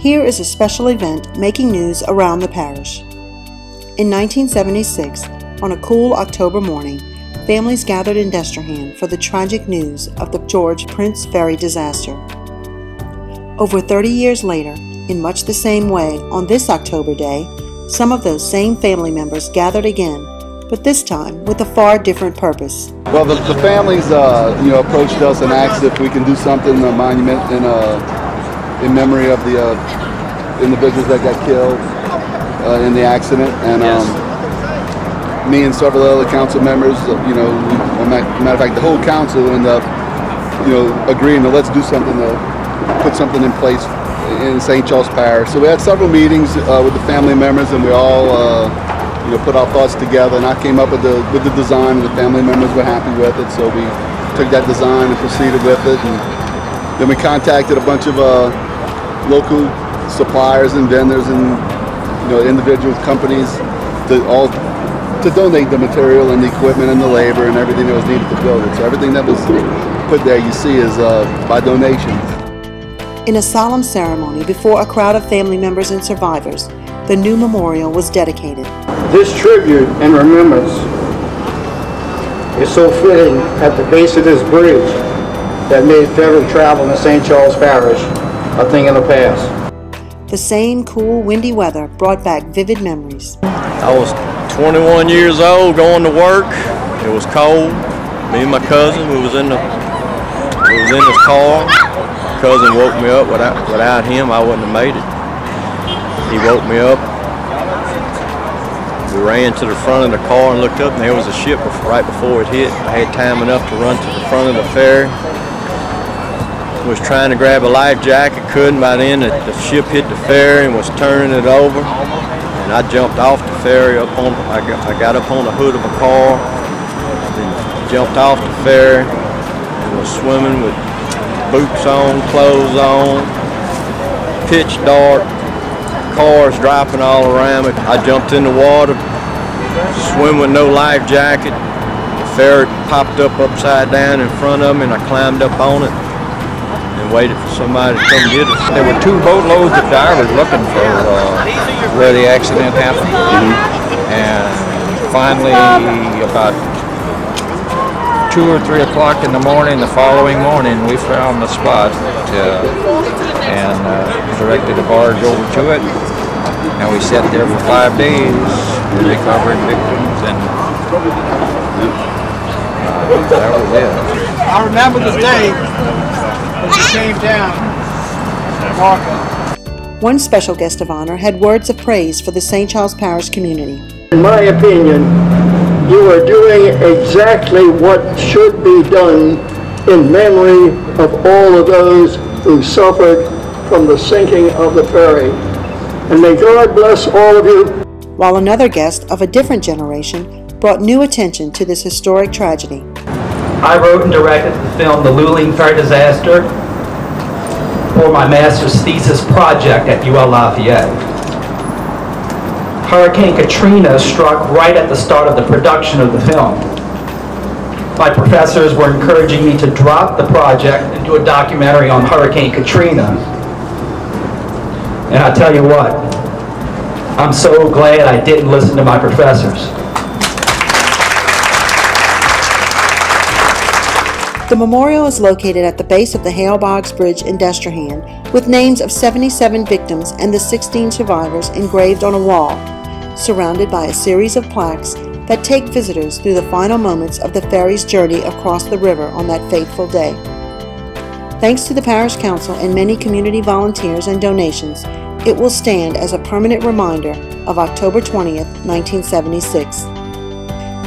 Here is a special event making news around the parish. In 1976, on a cool October morning, families gathered in Diaster for the tragic news of the George Prince Ferry Disaster. Over 30 years later, in much the same way, on this October day, some of those same family members gathered again, but this time with a far different purpose. Well, the families, approached us and asked if we can do something, a monument in memory of the individuals that got killed in the accident, and me and several other council members, matter of fact, the whole council ended up, agreeing to let's do something to put something in place in St. Charles Parish. So we had several meetings with the family members, and we all, put our thoughts together. And I came up with the design, and the family members were happy with it. So we took that design and proceeded with it. And then we contacted a bunch of local suppliers and vendors and individual companies to donate the material and the equipment and the labor and everything that was needed to build it. So everything that was put there, you see, is by donation. In a solemn ceremony before a crowd of family members and survivors, the new memorial was dedicated. This tribute and remembrance is so fitting at the base of this bridge that made ferry travel in St. Charles Parish a thing of the past. The same cool, windy weather brought back vivid memories. I was 21 years old going to work. It was cold. Me and my cousin, we was in this car. My cousin woke me up. Without him, I wouldn't have made it. He woke me up. We ran to the front of the car and looked up, and there was a ship right before it hit. I had time enough to run to the front of the ferry. Was trying to grab a life jacket, couldn't. By then the ship hit the ferry and was turning it over, and I jumped off the ferry I got up on the hood of a car, then jumped off the ferry and was swimming with boots on, clothes on, pitch dark, cars dropping all around me. I jumped in the water, swim with no life jacket. The ferry popped up upside down in front of me, and I climbed up on it and waited for somebody to come get us. There were 2 boatloads of divers looking for where the accident happened. And finally, about 2 or 3 o'clock in the morning, the following morning, we found the spot and directed a barge over to it. And we sat there for 5 days recovering victims, and that was it. I remember the day when you came down and walked up. One special guest of honor had words of praise for the St. Charles Parish community. In my opinion, you are doing exactly what should be done in memory of all of those who suffered from the sinking of the ferry. And may God bless all of you. While another guest of a different generation brought new attention to this historic tragedy. I wrote and directed the film The Luling Ferry Disaster for my master's thesis project at UL Lafayette. Hurricane Katrina struck right at the start of the production of the film. My professors were encouraging me to drop the project and do a documentary on Hurricane Katrina. And I tell you what, I'm so glad I didn't listen to my professors. The memorial is located at the base of the Hale Boggs Bridge in Diaster with names of 77 victims and the 16 survivors engraved on a wall, surrounded by a series of plaques that take visitors through the final moments of the ferry's journey across the river on that fateful day. Thanks to the Parish Council and many community volunteers and donations, it will stand as a permanent reminder of October 20th, 1976.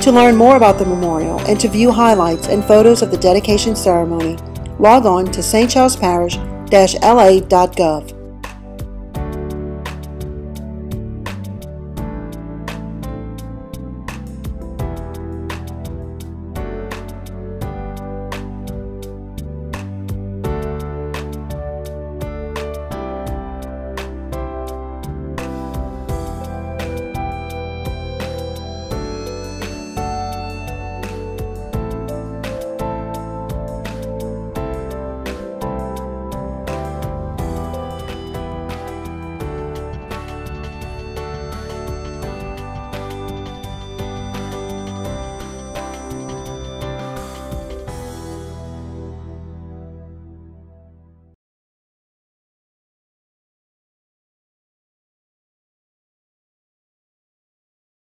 To learn more about the memorial and to view highlights and photos of the dedication ceremony, log on to stcharlesparish-la.gov.